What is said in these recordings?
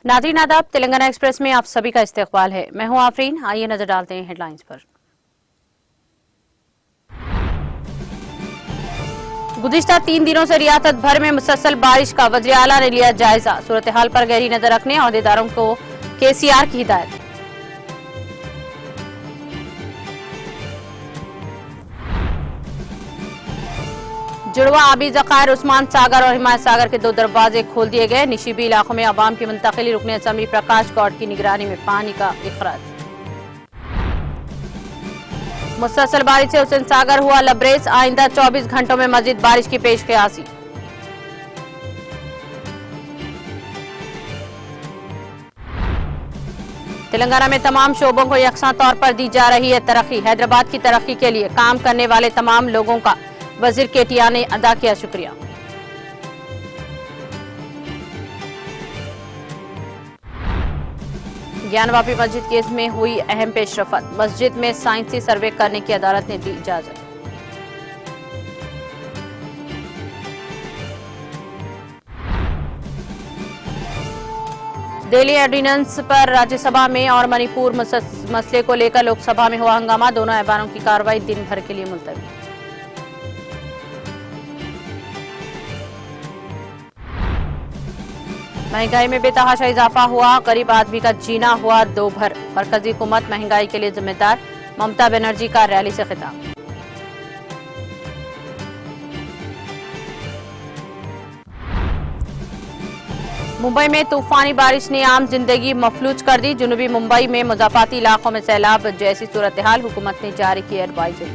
नाज़रीन आदाब, तेलंगाना एक्सप्रेस में आप सभी का इस्तकबाल है। मैं हूं आफरीन। आइए नजर डालते हैं हेडलाइंस पर। गुज़िश्ता 3 दिनों से रियासत भर में मुसलसल बारिश का वज़ीर आला ने लिया जायजा। सूरत हाल पर गहरी नजर रखने अहदेदारों को केसीआर की हिदायत। जुड़वा आबी ज़खायर उस्मान सागर और हिमायत सागर के 2 दरवाजे खोल दिए गए। निशिबी इलाकों में अवाम की मुंतकिली। रुकने असम्बली प्रकाश गौड़ की निगरानी में पानी का इखराज। मुसलसल बारिश से हुसैन सागर हुआ लबरेज। आइंदा 24 घंटों में मजीद बारिश की पेश क़यासी। तेलंगाना में तमाम शोबों को यकसा तौर पर दी जा रही है तरक्की। हैदराबाद की तरक्की के लिए काम करने वाले तमाम लोगों का वजीर केटीआर ने अदा किया शुक्रिया। ज्ञानवापी मस्जिद केस में हुई अहम पेशरफत। मस्जिद में साइंसी सर्वे करने की अदालत ने दी इजाजत। दिल्ली ऑर्डिनेंस पर राज्यसभा में और मणिपुर मसले को लेकर लोकसभा में हुआ हंगामा। दोनों ऐवानों की कार्रवाई दिन भर के लिए मुलतवी। महंगाई में बेतहाशा इजाफा हुआ। गरीब आदमी का जीना हुआ दो भर। मरकजी हुकूमत महंगाई के लिए जिम्मेदार। ममता बनर्जी का रैली से खिताब। मुंबई में तूफानी बारिश ने आम जिंदगी मफलूज कर दी। जुनूबी मुंबई में मुजाफाती इलाकों में सैलाब जैसी सूरत हाल। हुकूमत ने जारी की एडवाइजरी।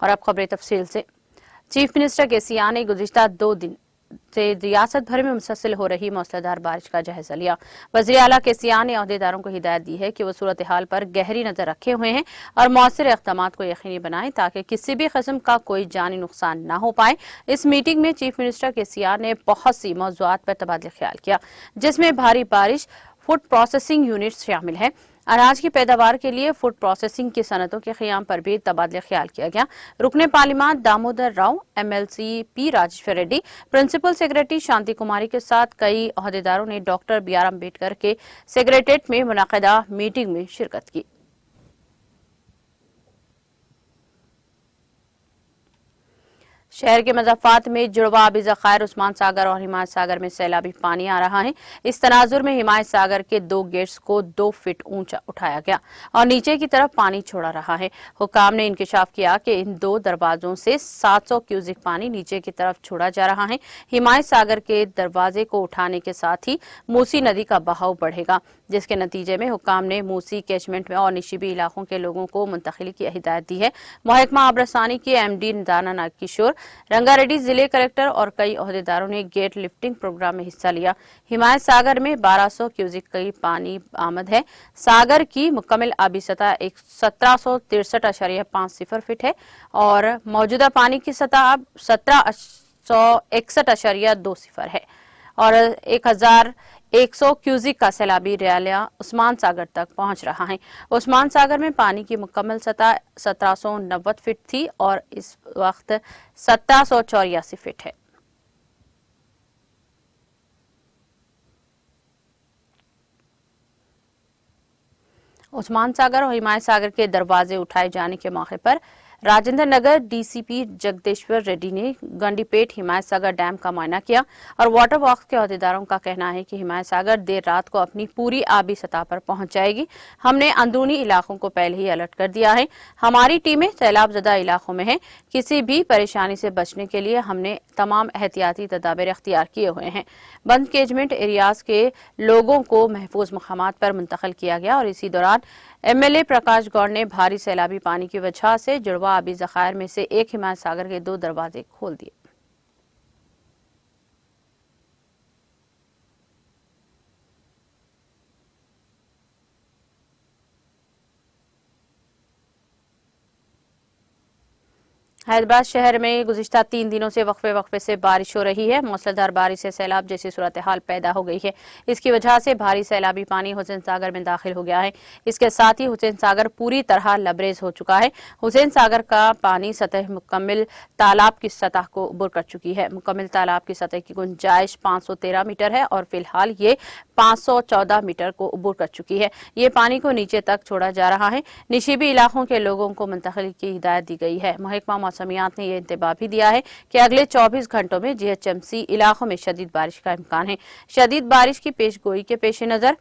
और अब खबरें तफसील से। चीफ मिनिस्टर केसीआर ने गुज़िश्ता 2 दिन से रियासत भर में मुसलसल हो रही मौसलाधार बारिश का जायजा लिया। वज़ीर आला केसीआर ने अहदेदारों को हिदायत दी है कि वो सूरत हाल पर गहरी नजर रखे हुए हैं और मौसर इक़दाम को यकीनी बनाएं ताकि किसी भी किस्म का कोई जानी नुकसान न हो पाए। इस मीटिंग में चीफ मिनिस्टर केसीआर ने बहुत सी मौज़ूआत पर तबादला ख्याल किया, जिसमें भारी बारिश, फूड प्रोसेसिंग यूनिट शामिल है। अनाज की पैदावार के लिए फूड प्रोसेसिंग की सनतों के क़याम पर भी तबादला ख्याल किया गया। रुकने पार्लिमान Damodar Rao, MLC P Rajeshwar Reddy, principal secretary Shanti Kumari के साथ कई अहदेदारों ने डॉक्टर बी आर अम्बेडकर के सेक्रेटेरिएट में मुनक़दा मीटिंग में शिरकत की। शहर के मज़ाफ़ात में जुड़वा आबी ज़खायर उस्मान सागर और हिमायत सागर में सैलाबी पानी आ रहा है। इस तनाजुर में हिमायत सागर के 2 गेट्स को 2 फीट ऊंचा उठाया गया और नीचे की तरफ पानी छोड़ा रहा है। हुकाम ने इंकशाफ किया कि इन 2 दरवाजों से 700 क्यूसिक पानी नीचे की तरफ छोड़ा जा रहा है। हिमायत सागर के दरवाजे को उठाने के साथ ही मूसी नदी का बहाव बढ़ेगा, जिसके नतीजे में हुकाम ने मूसी कैचमेंट में और निशिबी इलाकों के लोगों को मुंतकिली की हिदायत दी है। महकमा आबरसानी के एमडी दाना नागकिशोर, रंगारेड्डी, जिले कलेक्टर और कई अहदेदारों ने गेट लिफ्टिंग प्रोग्राम में हिस्सा लिया। हिमायत सागर में 1200 क्यूसिक की पानी आमद है। सागर की मुकम्मल आबी सतह 1763.50 फीट है और मौजूदा पानी की सतह अब 1761.20 है और 1100 क्यूसिक का सैलाबी रैलिया उस्मान सागर तक पहुंच रहा है। उस्मान सागर में पानी की मुकम्मल सतह 1790 फीट थी और इस वक्त 1784 फीट है। उस्मान सागर और हिमायत सागर के दरवाजे उठाए जाने के मौके पर राजेंद्र नगर डीसीपी जगदेश्वर रेड्डी ने गंडीपेट हिमायत सागर डैम का मुआयना किया और वाटर वर्क्स के अहदेदारों का कहना है कि हिमायत सागर देर रात को अपनी पूरी आबी सतह पर पहुंच जाएगी। हमने अंदरूनी इलाकों को पहले ही अलर्ट कर दिया है। हमारी टीमें सैलाबजदा इलाकों में हैं। किसी भी परेशानी से बचने के लिए हमने तमाम एहतियाती तदाबीर अख्तियार किए हुए हैं। बंद केजमेंट एरियाज के लोगों को महफूज मकामात पर मुंतकिल किया गया और इसी दौरान एमएलए प्रकाश गौड़ ने भारी सैलाबी पानी की वजह से जुड़वा आबी ज़खायर में से एक हिमायत सागर के 2 दरवाजे खोल दिए। हैदराबाद शहर में गुज़िश्ता 3 दिनों से वक्फे से बारिश हो रही है। मूसलाधार बारिश से सैलाब जैसी सूरत हाल पैदा हो गई है। इसकी वजह से भारी सैलाबी पानी हुसैन सागर में दाखिल हो गया है। इसके साथ ही हुसैन सागर पूरी तरह लबरेज हो चुका है। हुसैन सागर का पानी सतह मुकम्मल तालाब की सतह को उबर कर चुकी है। मुकम्मल तालाब की सतह की गुंजाइश 513 मीटर है और फिलहाल ये 514 मीटर को उबर कर चुकी है। ये पानी को नीचे तक छोड़ा जा रहा है। निशिबी इलाकों के लोगों को मुंतकिल की हिदायत दी गई है। महकमा मौसमियात ने यह इंतबाह भी दिया है कि अगले 24 घंटों में जीएचएमसी इलाकों में शदीद बारिश का इम्कान है। शदीद बारिश की पेशगोई के पेश नजर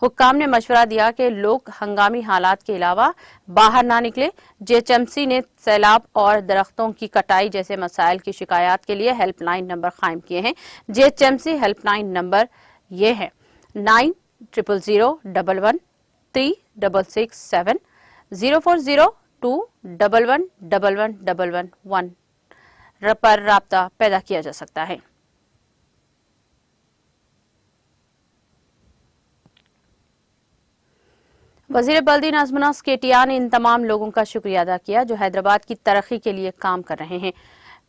हुक्काम ने मशवरा दिया कि लोग हंगामी हालात के अलावा बाहर ना निकले। जीएचएमसी ने सैलाब और दरख्तों की कटाई जैसे मसाइल की शिकायत के लिए हेल्पलाइन नंबर कायम किए हैं। जीएचएमसी हेल्पलाइन नंबर ये है 9000113667 04021111111 पर राब्ता पैदा किया जा सकता है। वजीर बल्दी नाज़मुनास केटीआर ने इन तमाम लोगों का शुक्रिया अदा किया जो हैदराबाद की तरक्की के लिए काम कर रहे हैं।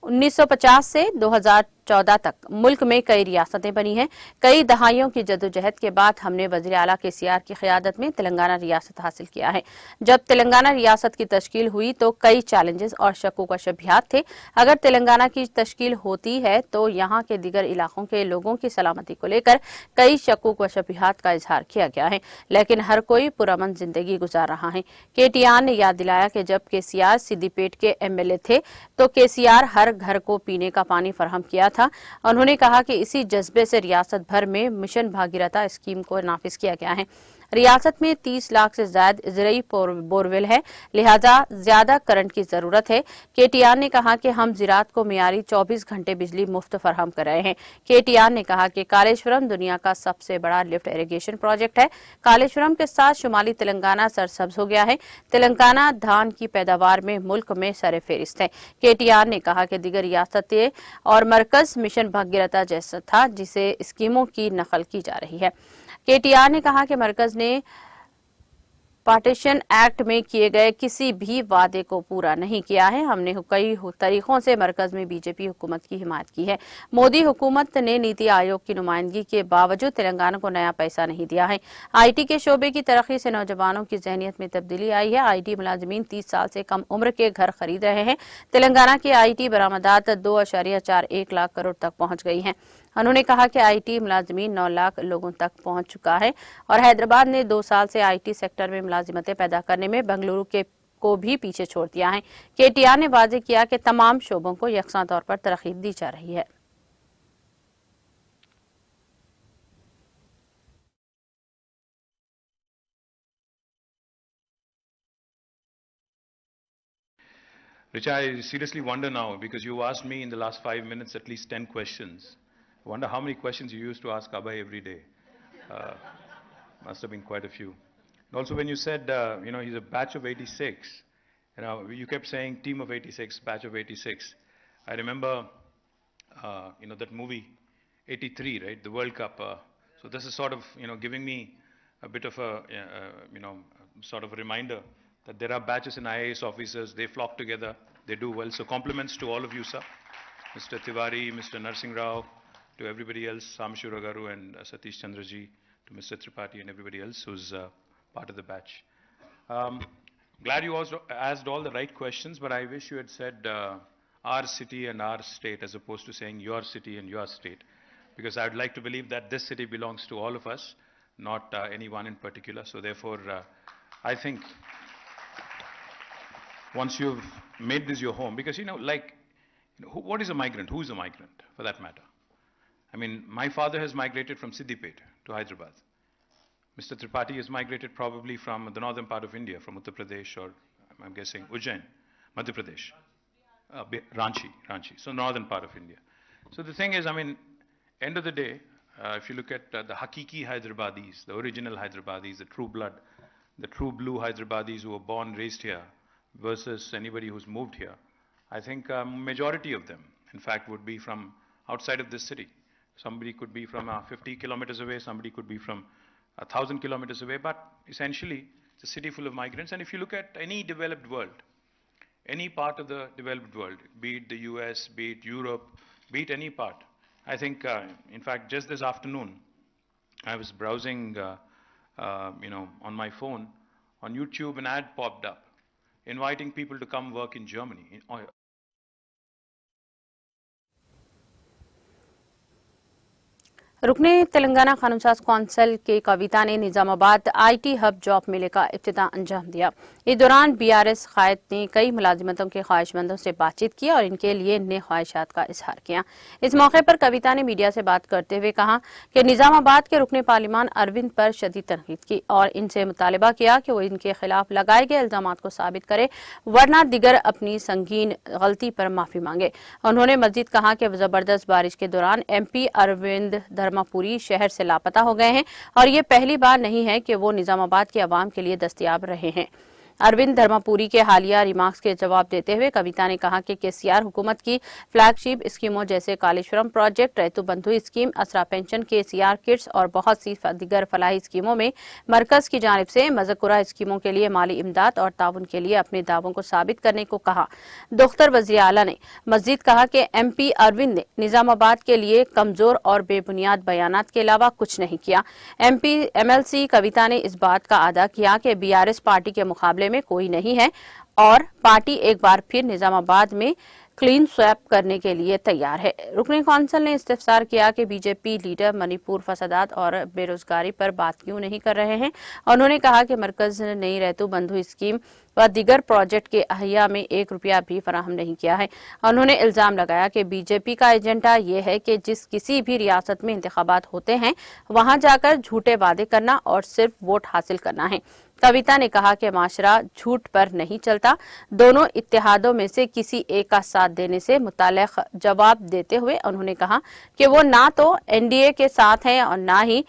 1950 से 2014 तक मुल्क में कई रियासतें बनी हैं। कई दहाइयों की जदोजहद के बाद हमने वज़ीर आला केसीआर की क़यादत में तेलंगाना रियासत हासिल किया है। जब तेलंगाना रियासत की तश्कील हुई तो कई चैलेंजेस और शक्कों का शबिहात थे। अगर तेलंगाना की तश्कील होती है तो यहाँ के दीगर इलाकों के लोगों की सलामती को लेकर कई शक्कों व शबिहात का इजहार किया गया है, लेकिन हर कोई पुरअमन जिंदगी गुजार रहा है। केटीआर ने याद दिलाया कि जब केसीआर सिद्दीपेट के एमएलए थे तो केसीआर हर घर को पीने का पानी फराहम किया था। उन्होंने कहा कि इसी जज्बे से रियासत भर में मिशन भागीरथा स्कीम को नाफिज किया गया है। रियासत में 30 लाख से ज्यादा ज़राई बोरवेल है, लिहाजा ज्यादा करंट की जरूरत है। केटीआर ने कहा कि हम ज़राअत को मियारी 24 घंटे बिजली मुफ्त फराहम कर रहे हैं। केटीआर ने कहा कि कालेश्वरम दुनिया का सबसे बड़ा लिफ्ट इरिगेशन प्रोजेक्ट है। कालेश्वरम के साथ शुमाली तेलंगाना सरसब्ज हो गया है। तेलंगाना धान की पैदावार में मुल्क में सरफहरिस्त है। केटीआर ने कहा कि दीगर रियासतें और मरकज मिशन भागीरथा जैसा था जिसे स्कीमों की नकल की जा रही है। केटीआर ने कहा कि मरकज ने पार्टीशन एक्ट में किए गए किसी भी वादे को पूरा नहीं किया है। हमने कई तरीकों से मरकज में बीजेपी हुकूमत की हिमायत की है। मोदी हुकूमत ने नीति आयोग की नुमाइंदगी के बावजूद तेलंगाना को नया पैसा नहीं दिया है। आईटी के शोबे की तरक्की से नौजवानों की जहनीत में तब्दीली आई है। आईटी मुलाजिमीन 30 साल से कम उम्र के घर खरीद रहे हैं। तेलंगाना की आईटी बरामदात 2.41 लाख करोड़ तक पहुंच गई हैं। उन्होंने कहा कि आईटी मुलाजमीन 9 लाख लोगों तक पहुंच चुका है और हैदराबाद ने 2 साल से आईटी सेक्टर में मुलाजिमतें पैदा करने में बेंगलुरु के को भी पीछे छोड़ दिया है। केटीआर ने वाजे किया कि तमाम शोबों को यकसा तौर पर तरक्की दी जा रही है। Richa, I seriously wonder now, because you asked me in the last 5 minutes at least 10 questions. I wonder how many questions you used to ask Abhay every day. Uh, must have been quite a few. And also when you said, he's a batch of 86, you kept saying team of 86, batch of 86. I remember, that movie, 83, right, the World Cup. So this is sort of, giving me a bit of sort of a reminder that there are batches in IAS officers, they flock together, they do well. So compliments to all of you, sir. Mr. Tiwari, Mr. Narsingh Rao, to everybody else, Samshu Ragaru and Satish Chandraji, to Mr. Tripathi and everybody else who's part of the batch. Glad you also asked all the right questions, but I wish you had said our city and our state as opposed to saying your city and your state, because I would like to believe that this city belongs to all of us, not anyone in particular. So therefore, I think once you've made this your home, because what is a migrant? Who is a migrant, for that matter? I mean, my father has migrated from Siddipet to Hyderabad. Mr. Tripathi has migrated probably from the northern part of India, from Uttar Pradesh, or I'm guessing Ujjain, Madhya Pradesh, Ranchi, so northern part of India. So the thing is, end of the day, if you look at the Hakiki Hyderabadis, the original Hyderabadis, the true blood, the true blue Hyderabadis who were born, raised here, versus anybody who's moved here, I think majority of them, in fact, would be from outside of this city. Somebody could be from 50 kilometers away, somebody could be from 1,000 kilometers away, but essentially it's a city full of migrants. And if you look at any developed world, any part of the developed world, be it the US, be it Europe, be it any part. I think, in fact, just this afternoon, I was browsing, on my phone, on YouTube, an ad popped up inviting people to come work in Germany. रुकने Telangana कानूनसाज council के कविता ने Nizamabad IT hub job मेले का इफ्तिताह अंजाम दिया। इस दौरान BRS कायद ने कई मुलाजिमतों के ख्वाहिशमंदों से बातचीत की और इनके लिए नए ख्वाहिशात का इजहार किया। इस मौके पर कविता ने मीडिया से बात करते हुए कहा कि निजामाबाद के रुकने पार्लिमान अरविंद पर शदीद तनकीद की और इनसे मुतालबा किया कि वो इनके खिलाफ लगाए गए इल्जामात को साबित करे, वरना दिगर अपनी संगीन गलती पर माफी मांगे। उन्होंने मजीद कहा कि जबरदस्त बारिश के दौरान एमपी अरविंद धर्मापुरी शहर से लापता हो गए हैं और ये पहली बार नहीं है कि वो निजामाबाद के अवाम के लिए दस्तयाब रहे हैं। अरविंद धर्मापुरी के हालिया रिमार्क्स के जवाब देते हुए कविता ने कहा कि केसीआर हुकूमत की फ्लैगशिप स्कीमों जैसे कालेश्वरम प्रोजेक्ट, रैतु बंधु स्कीम, असरा पेंशन, केसीआर किट्स और बहुत सी दीगर फलाही स्कीमों में मरकज की जानिब से मज़कुरा स्कीमों के लिए माली इमदाद और ताउन के लिए अपने दावों को साबित करने को कहा। दुख्तर वज़ीर आला ने मज़ीद कहा कि एमपी अरविंद ने निजामाबाद के लिए कमजोर और बेबुनियाद बयानात के अलावा कुछ नहीं किया। एमएलसी कविता ने इस बात का अदा किया कि बीआरएस पार्टी के मुकाबले में कोई नहीं है और पार्टी एक बार फिर निजामाबाद में क्लीन स्वैप करने के लिए तैयार है। रुकनी कौंसिल ने इस्तिफसार किया कि बीजेपी लीडर मणिपुर फसादात और बेरोजगारी पर बात क्यों नहीं कर रहे हैं। उन्होंने कहा कि मरकज ने नई रैतु बंधु स्कीम व दीगर प्रोजेक्ट के अहिया में 1 रुपया भी फराहम नहीं किया है। उन्होंने इल्जाम लगाया कि बीजेपी का एजेंडा ये है कि जिस किसी भी रियासत में इंतखाबात होते हैं वहां जाकर झूठे वादे करना और सिर्फ वोट हासिल करना है। कविता ने कहा कि माशरा झूठ पर नहीं चलता। दोनों इत्तेहादों में से किसी एक का साथ देने से मुताल्लिक जवाब देते हुए उन्होंने कहा कि वो ना तो एनडीए के साथ हैं और ना ही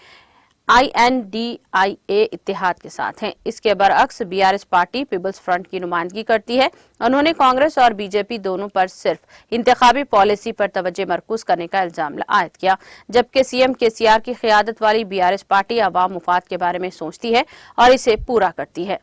INDIA इत्तेहाद के साथ हैं। इसके बरअक्स बीआरएस पार्टी पीपल्स फ्रंट की नुमाइंदगी करती है। उन्होंने कांग्रेस और बीजेपी दोनों पर सिर्फ इंतखाबी पॉलिसी पर तवज्जो मरकूज करने का इल्जाम आयद किया, जबकि सीएम केसीआर की क़ियादत वाली बीआरएस पार्टी अवाम मुफाद के बारे में सोचती है और इसे पूरा करती है।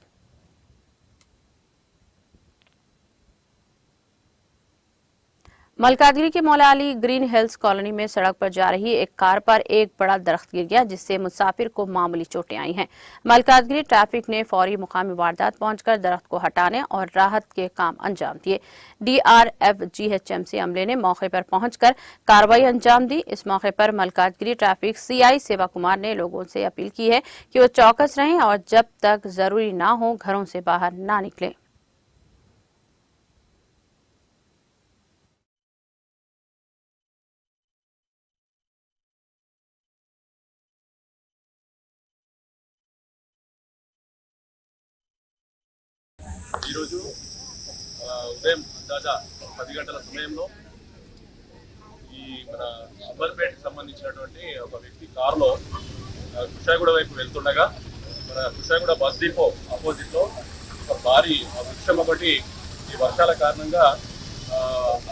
मलकाजगिरी के मौला अली ग्रीन हिल्स कॉलोनी में सड़क पर जा रही एक कार पर एक बड़ा दरख्त गिर गया, जिससे मुसाफिर को मामूली चोटें आई हैं। मलकाजगिरी ट्रैफिक ने फौरी मुकामी वारदात पहुंचकर दरख्त को हटाने और राहत के काम अंजाम दिए। DRF GHMC अमले ने मौके पर पहुंचकर कार्रवाई अंजाम दी। इस मौके पर मलकाजगिरी ट्रैफिक CI सेवा कुमार ने लोगों से अपील की है कि वो चौकस रहें और जब तक जरूरी ना हो घरों से बाहर ना निकलें। ఈరోజు ఉదయం దాదా 10 గంటల సమయంలో ఈ మన అంబర్పేటకి సంబంధించినటువంటి ఒక వ్యక్తి కారులో కుషాయిగూడ వైపు వెళ్తుండగా మన కుషాయిగూడ బస్ డిపో ఆపోజిట్లో ఒక భారీ వృక్షం ఒకటి ఈ వర్షాల కారణంగా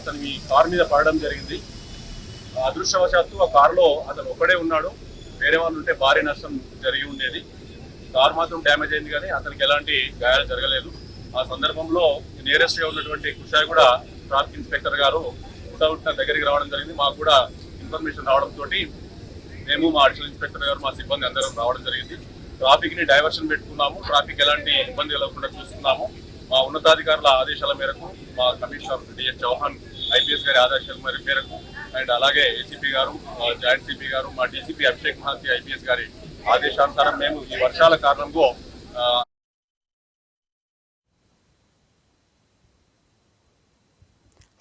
అతని కారు మీద పడడం జరిగింది. అదృష్టవశాత్తు ఆ కారులో అతను ఒక్కడే ఉన్నాడు. వేరే వాళ్ళు ఉంటే భారీ నష్టం జరిగి ఉండేది. కారు మాత్రం డ్యామేజ్ అయింది కానీ అతనికి ఎలాంటి గాయాలు జరగలేదు. ఆ సందర్భంలో నియరెస్ట్ గా ఉన్నటువంటి కుషాయిగూడ ట్రాఫిక్ ఇన్స్పెక్టర్ గారు హుటాహుటిన దగ్గరికి రావడం జరిగింది. మాకు కూడా ఇన్ఫర్మేషన్ రావడంతో మేము మా అడిషనల్ ఇన్స్పెక్టర్ గారు మా సిబ్బంది అందరం రావడం జరిగింది. ట్రాఫిక్ ని డైవర్షన్ పెట్టుకున్నాము. ట్రాఫిక్ ఎలాంటి ఇబ్బంది కలగకుండా చూస్తున్నాము. మా ఉన్నతాధికారుల ఆదేశాల మేరకు మా కమిషనర్ డిఎస్ చౌహాన్ IPS గారి ఆదేశాల మేరకు అండ్ అలాగే ACP గారు, జాయింట్ CP గారు, మా DCP అభిషేక్ మహాంతి IPS గారి ఆదేశానుసారం మేము ఈ వర్షాల కారణంగా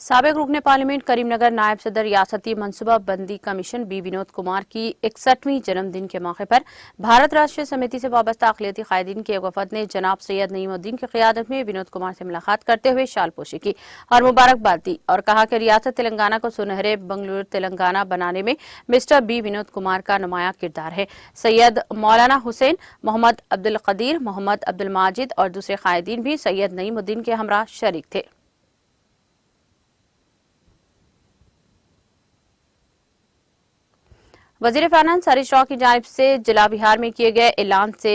साबिक रुकने पार्लियामेंट करीमनगर नायब सदर रियासती मनसूबा बंदी कमीशन B विनोद कुमार की 61वीं जन्मदिन के मौके पर भारत राष्ट्रीय समिति से वाबस्ता अक़लियती कायदीन के एक वफद ने जनाब सैयद नईमुद्दीन की क़ियादत में विनोद कुमार से मुलाकात करते हुए शालपोशी की और मुबारकबाद दी और कहा कि रियासत तेलंगाना को सुनहरे बंगलुरु तेलंगाना बनाने में मिस्टर B विनोद कुमार का नुमाया किरदार है। सैयद मौलाना हुसैन, मोहम्मद अब्दुल कदीर, मोहम्मद अब्दुल माजिद और दूसरे कायदीन भी सैयद नईमुद्दीन के हमरा शरीक थे। वजीर फाइनेंस हरीश राव की जानिब से जिला बिहार में किए गए ऐलान से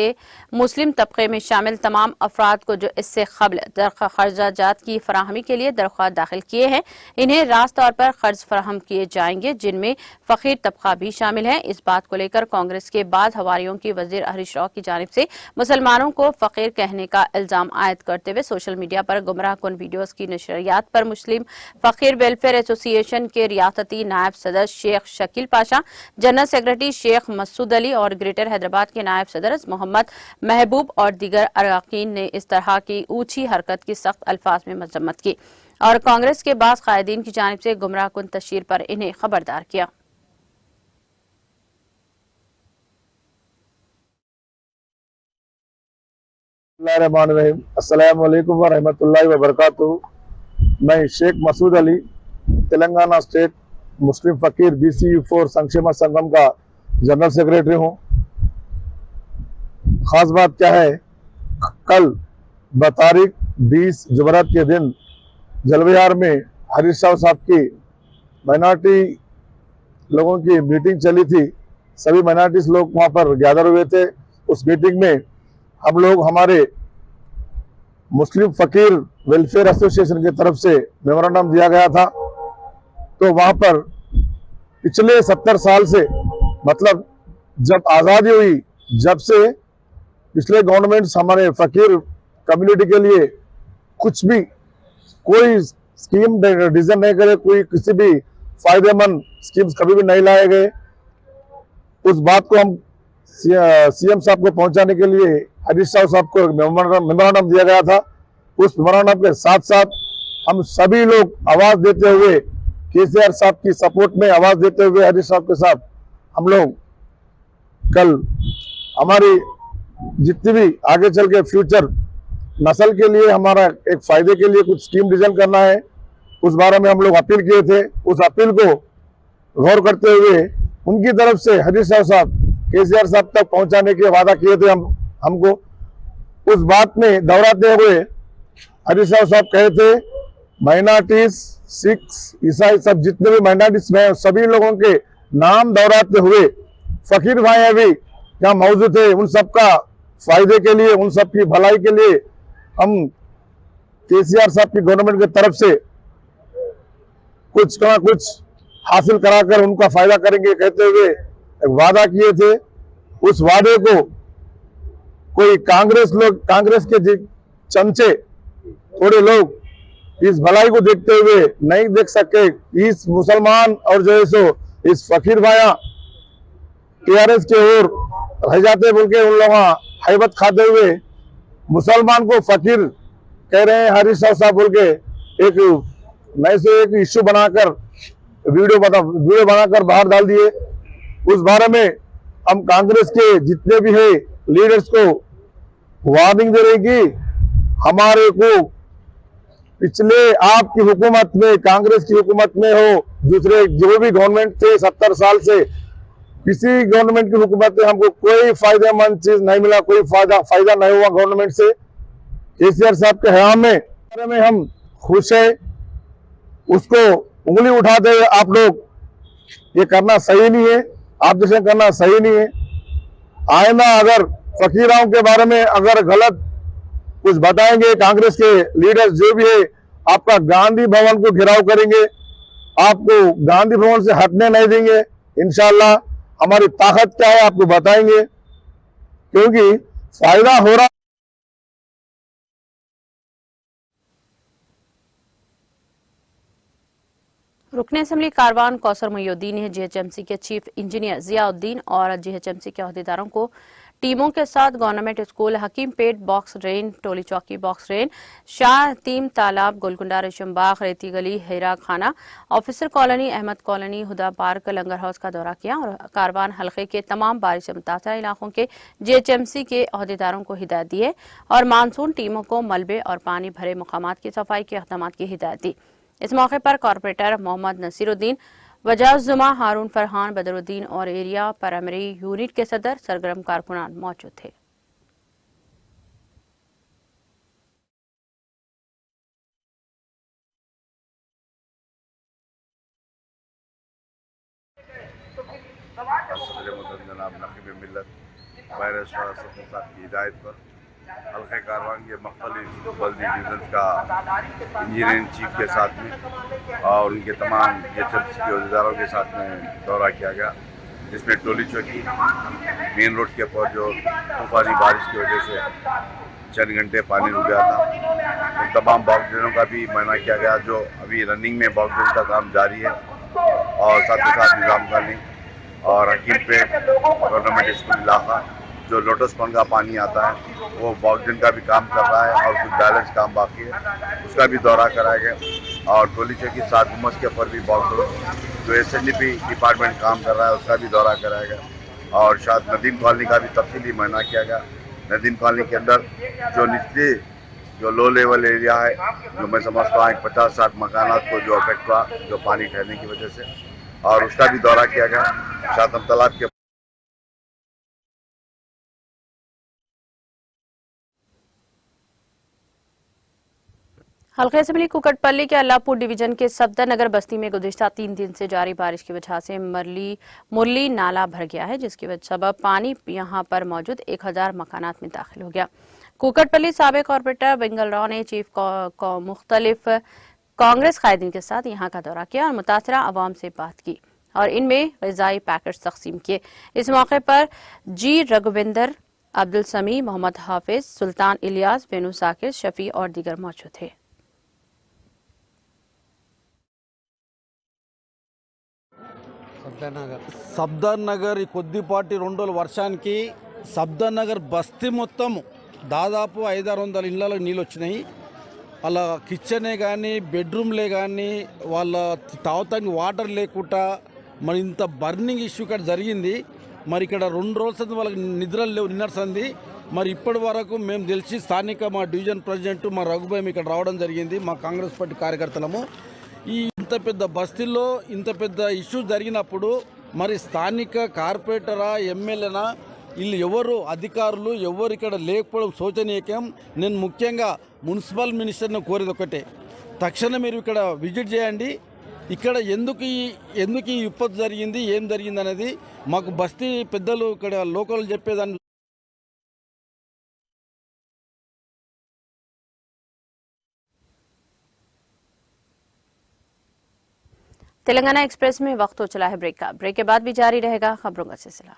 मुस्लिम तबके में शामिल तमाम अफराद को जो इससे कबल खर्जात की फराहमी के लिए दरख्वास्त दाखिल किए हैं, इन्हें रास्त तौर पर कर्ज फराहम किए जाएंगे, जिनमें फकीर तबका भी शामिल है। इस बात को लेकर कांग्रेस के बाद हवारियों की वजीर हरीश राव की जानिब से मुसलमानों को फकीर कहने का इल्जाम आयद करते हुए सोशल मीडिया पर गुमराह कुन वीडियोज की नशरियात पर मुस्लिम फकीर वेलफेयर एसोसिएशन के रियासती नायब सदर शेख शकील पाशा, जनरल सेक्रेटरी शेख मसूद अली और ग्रेटर हैदराबाद के नायब सदर मोहम्मद महबूब और दीगर अरकान ने इस तरह की ऊंची हरकत की सख्त अल्फाज में मजम्मत की और कांग्रेस के बाद कायदीन की जानिब से गुमराह कुन तशहीर पर इन्हें खबरदार किया। अस्सलाम वालेकुम व रहमतुल्लाहि व बरकातुहू। मैं शेख मसूद अली तेलंगाना स्टेट मुस्लिम फकीर BCU4 संक्षेम संगम का जनरल सेक्रेटरी हूँ। खास बात क्या है, कल बतारीख 20 जुमेरात के दिन जलविहार में हरीश राव साहब की माइनॉरिटी लोगों की मीटिंग चली थी। सभी माइनॉरिटीज लोग वहाँ पर गैदर हुए थे। उस मीटिंग में हम लोग हमारे मुस्लिम फकीर वेलफेयर एसोसिएशन की तरफ से मेमोरेंडम दिया गया था। तो वहाँ पर पिछले 70 साल से, मतलब जब आज़ादी हुई, जब से पिछले गवर्नमेंट्स हमारे फकीर कम्युनिटी के लिए कुछ भी कोई स्कीम डिजाइन नहीं करे, कोई किसी भी फायदेमंद स्कीम्स कभी भी नहीं लाए गए। उस बात को हम CM साहब को पहुंचाने के लिए हरीश राव साहब को मेमोरेंडम दिया गया था। उस मेमोरेंडम के साथ साथ हम सभी लोग आवाज देते हुए KCR साहब की सपोर्ट में आवाज देते हुए हरीश राव के साथ हम लोग कल हमारी जितनी भी आगे चल के फ्यूचर नस्ल के लिए हमारा एक फायदे के लिए कुछ स्कीम डिजाइन करना है, उस बारे में हम लोग अपील किए थे। उस अपील को गौर करते हुए उनकी तरफ से हरीश राव साहब KCR साहब तक पहुंचाने के वादा किए थे हमको। उस बात में दोहराते हुए हरीश राव साहब कहे थे, माइनॉरिटीज, सिख्स, ईसाई, सब जितने भी माइनॉरिटीज में सभी लोगों के नाम दोहराते हुए फकीर भाई भी यहाँ मौजूद थे। उन सबका फायदे के लिए, उन सबकी भलाई के लिए हम KCR साहब की गवर्नमेंट की तरफ से कुछ ना कुछ हासिल कराकर उनका फायदा करेंगे कहते हुए एक वादा किए थे। उस वादे को कोई कांग्रेस के चमचे थोड़े लोग इस भलाई को देखते हुए नहीं देख सके। इस मुसलमान और जो है सो इस फकीर भाया TRS के ओर रह जाते बोल के उन लोग हैबत खाते हुए मुसलमान को फकीर कह रहे हैं हरीश राव साहब बोल के एक नए से एक इश्यू बनाकर वीडियो बनाकर बाहर डाल दिए। उस बारे में हम कांग्रेस के जितने भी है लीडर्स को वार्निंग दे रहे कि हमारे को पिछले आपकी हुकूमत में, कांग्रेस की हुकूमत में हो, दूसरे जो भी गवर्नमेंट थे 70 साल से, किसी गवर्नमेंट की हुकूमत में हमको कोई फायदेमंद चीज नहीं मिला, कोई फायदा नहीं हुआ गवर्नमेंट से। KCR साहब के हयाम में हम खुश है। उसको उंगली उठाते हुए आप लोग ये करना सही नहीं है, आप जैसे करना सही नहीं है। आइंदा अगर फकीरों के बारे में अगर गलत कुछ बताएंगे कांग्रेस के लीडर्स जो भी है, आपका गांधी भवन को घेराव करेंगे, आपको गांधी भवन से हटने नहीं देंगे। इंशाल्लाह हमारी ताकत क्या है आपको बताएंगे, क्योंकि फायदा हो रहा। रुकने असेंबली कारवान कौसर मुहिउद्दीन ने GHMC के चीफ इंजीनियर जियाउद्दीन और GHMC के अहदेदारों को टीमों के साथ government school, Hakimpet box drain, Toli Chowki box drain, Shah तीम तालाब, गोलकुंडा रेशमबाग, रेती गली, हेरा खाना, ऑफिसर कॉलोनी, अहमद कॉलोनी, हुदा पार्क, लंगर हाउस का दौरा किया और कारवान हल्के के तमाम बारिश से मुतासर इलाकों के GHMC के अहदेदारों को हिदायत दी है और मानसून टीमों को मलबे और पानी भरे मकामात की सफाई के इक़दाम की हिदायत दी। इस मौके पर कॉरपोरेटर मोहम्मद नसीरुद्दीन, वजाजुमा, हारून फरहान, बदरुद्दीन और एरिया प्राइमरी यूनिट के सदर सरगर्म कारकुनान मौजूद थे। सदर मुहतरम जनाब नकीब मिल्लत वायरस साहब की हिदायत पर हल्के कारवान के मुख्तलिफ बल्दी डिवीजन का इंजीनियरिंग चीफ के साथ में और उनके तमाम GHMC के अहदेदारों के साथ में दौरा किया गया, जिसमें टोली चौकी मेन रोड के ऊपर जो तूफानी बारिश की वजह से चंद घंटे पानी रुक गया था, उन तमाम बॉक्स का भी मायना किया गया जो अभी रनिंग में बॉक्स का काम जारी है। और साथ ही साथ निज़ाम कॉलोनी और हकीम पेट गवर्नमेंट स्कूल इलाका जो लोटस पॉन्ड का पानी आता है वो बॉक्स का भी काम कर रहा है और कुछ बैलेंस काम बाकी है, उसका भी दौरा कराया गया। और टोली चौकी 7 उमस के ऊपर भी बॉक्स जो SNDP डिपार्टमेंट काम कर रहा है उसका भी दौरा कराया गया। और शायद नदीम कॉलोनी का भी तफसीली मायना किया गया। नदीम कॉलोनी के अंदर जो निचले जो लो लेवल एरिया है, जो मैं समझता हूँ 50-60 मकानात को जो अफेक्ट हुआ जो पानी ठहरने की वजह से, और उसका भी दौरा किया गया। शातम तालाब के हल्का असेंबली कुकटपल्ली के अल्लाहपुर डिवीजन के सफदरनगर बस्ती में गुज़िश्ता 3 दिन से जारी बारिश की वजह से मुरली नाला भर गया है, जिसकी वजह सबब पानी यहां पर मौजूद 1000 मकानात में दाखिल हो गया। कुकटपल्ली साबिक कॉर्पोरेटर बेंगल राव ने चीफ मुख्तलिफ कांग्रेस कायदीन के साथ यहां का दौरा किया और मुतासरा अवाम से बात की और इनमें ग़िज़ाई पैकेट्स तकसीम किए। इस मौके पर जी रघुविंदर, अब्दुल समी, मोहम्मद हाफिज, सुल्तान इलियास, वेनु साकिर, शफी और दीगर मौजूद थे। సబ్దర్ నగర్ ఈ కొద్దిపాటి 2 రోజుల వర్షానికి సబ్దర్ నగర్ బస్తీ మొత్తం దాదాపు 500-600 ఇళ్లలో నీళ్ళు వచ్చినాయి. అలా కిచెనే కానీ బెడ్రూమ్లే కానీ వాళ్ళ తాగుతానికి వాటర్ లేకుండా మరి ఇంత బర్నింగ్ ఇష్యూ ఇక్కడ జరిగింది. మరి ఇక్కడ 2 రోజుల వాళ్ళకి నిద్రలు లేవు నిన్నర్సంది. మరి ఇప్పటి వరకు మేము తెలిసి స్థానిక మా డివిజన్ ప్రెసిడెంట్ మా రఘుభాయ్ ఇక్కడ రావడం జరిగింది, మా కాంగ్రెస్ పార్టీ కార్యకర్తలము. ఈ ఇంత పెద్ద బస్తీల్లో ఇంత పెద్ద ఇష్యూ జరిగినప్పుడు మరి స్థానిక కార్పొరేటరా ఎమ్మెల్యేనా వీళ్ళు ఎవరు అధికారులు ఎవరు ఇక్కడ లేకపోవడం శోచనీయం. నేను ముఖ్యంగా మున్సిపల్ మినిస్టర్ని కోరేది ఒకటే, తక్షణం మీరు ఇక్కడ విజిట్ చేయండి. ఇక్కడ ఎందుకు ఈ విపత్తు జరిగింది, ఏం జరిగింది అనేది మాకు బస్తీ పెద్దలు ఇక్కడ లోకల్ చెప్పేదాన్ని. तेलंगाना एक्सप्रेस में वक्त हो चला है ब्रेक का। ब्रेक के बाद भी जारी रहेगा खबरों का सिलसिला।